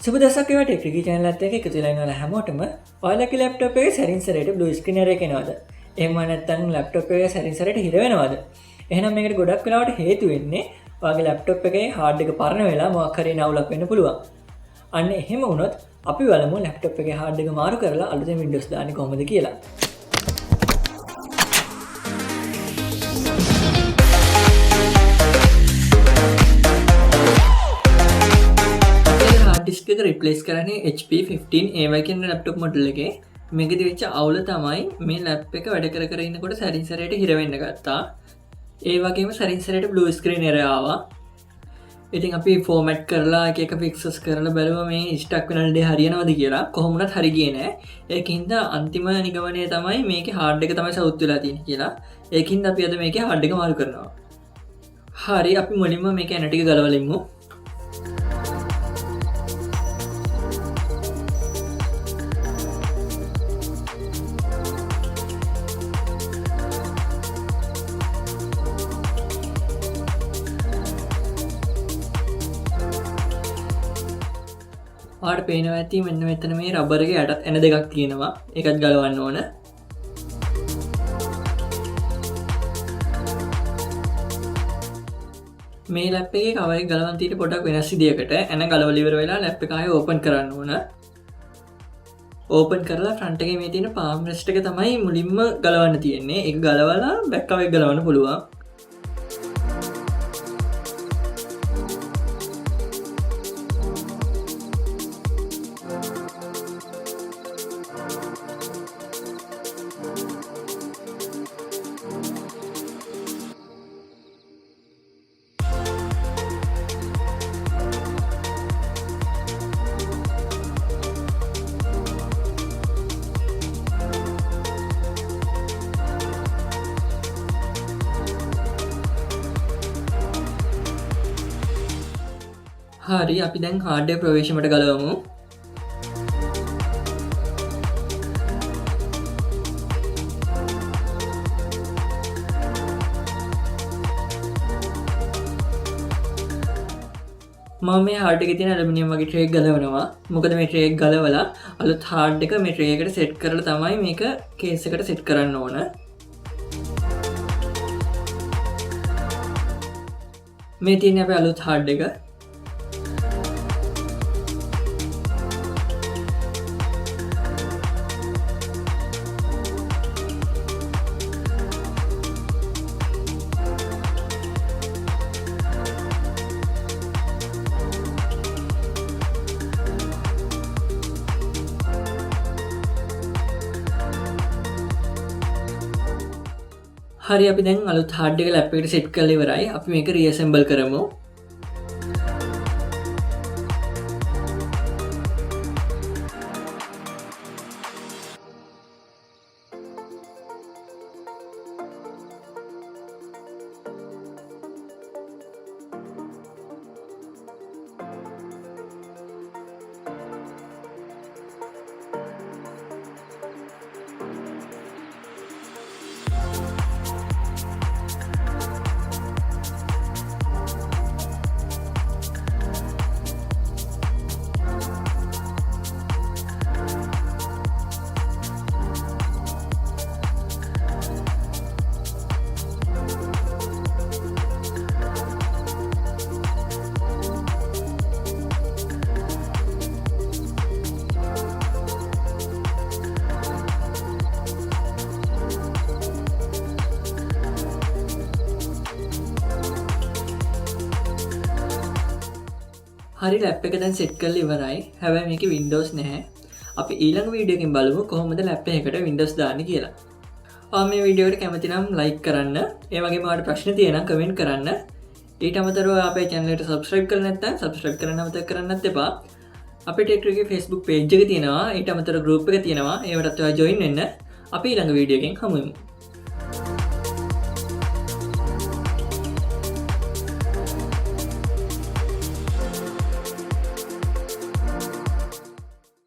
සුබ දවසක් වේවා ටෙක් රිකි channel එකත් එක්ක එකතු වෙලා ඉන්න හැමෝටම ඔයාලගේ laptop එකේ සැරින් සැරේට Bluescreen error එක එනවද? එහෙම නැත්නම් laptop එකේ සැරින් සැරේට හිර වෙනවද? එහෙනම් මේකට ගොඩක් වෙලාවට හේතු වෙන්නේ ඔයාගේ laptop එකේ hard එක පරණ වෙලා මොකක් හරි නවුලක් වෙන්න පුළුවන්. අන්න එහෙම වුණොත් අපි බලමු laptop එකේ hard එක මාරු කරලා අලුතෙන් Windows දාන්නේ කොහොමද කියලා. disk එක රිප්ලේස් කරන්නේ HP 15 A කියන laptop model එකේ. මේකෙදි වෙච්ච අවුල තමයි මේ lap එක වැඩ කර ඉන්නකොට සැරින් සැරේට හිර වෙන්න ගත්තා. ඒ වගේම සැරින් සැරේට Bluescreen error ආවා. ඉතින් අපි format කරලා එක fixes කරලා බලුවා මේ stuck වෙන දේ හරියනවද කියලා. කොහොම වුණත් හරි ගියේ නෑ. ඒකින්ද අන්තිම නිගමනය තමයි මේකේ hard එක තමයි සවුත් වෙලා තියෙන්නේ කියලා. ඒකින්ද අපි අද මේකේ hard එක මාරු කරනවා. හරි අපි මුලින්ම මේකේ ඇන ටික ගලවලිමු. ඔයාලට පේනවා ඇති මෙන්න මෙතන මේ රබර් එකේ යටත් එන දෙකක් තියෙනවා. ඒකත් ගලවන්න ඕන. මේ ලැප් එකේ කවර් එක ගලවන්න තියෙන පොඩක් වෙනස් විදියකට එන ගලවලා ඉවර වෙලා ලැප් එක ආයෙ ඕපන් කරන්න ඕන. ඕපන් කරලා ෆ්‍රන්ට් එකේ මේ තියෙන palm rest එක තමයි මුලින්ම ගලවන්න තියෙන්නේ. ඒක ගලවලා බෑක් කවර් එක ගලවන්න පුළුවන්. හරි අපි දැන් hardware ප්‍රවේශමට ගලවමු. මම මේ hard එකේ තියෙන ඇලුමිනියම් වගේ tray එක ගලවනවා. මොකද මේ tray එක ගලවලා අලුත් hard එක මේ tray එකට set කරලා තමයි මේක case එකට set කරන්න ඕන. මේ තියෙන්නේ අපේ අලුත් hard එක. හරි අපි දැන් අලුත් hard එක lap එකට set කරලා ඉවරයි. අපි මේක reassemble කරමු. හරි ලැප් එක දැන් සෙට් කරලා ඉවරයි. හැබැයි මේකේ Windows නැහැ. අපි ඊළඟ වීඩියෝ එකකින් බලමු කොහොමද ලැප් එකකට Windows දාන්නේ කියලා. ඔයා මේ වීඩියෝ එකට කැමති නම් like කරන්න. ඒ වගේම ඔයාලට ප්‍රශ්න තියෙනවා නම් comment කරන්න. ඊට අමතරව අපේ channel එකට subscribe කරලා නැත්නම් subscribe කරන්න අමතක කරන්නත් එපා. අපේ ටෙක් රිකේ Facebook page එක තියෙනවා. ඊට අමතරව group එක තියෙනවා. ඒවටත් ඔයා join වෙන්න. අපි ඊළඟ වීඩියෝ එකෙන් හමු වෙමු.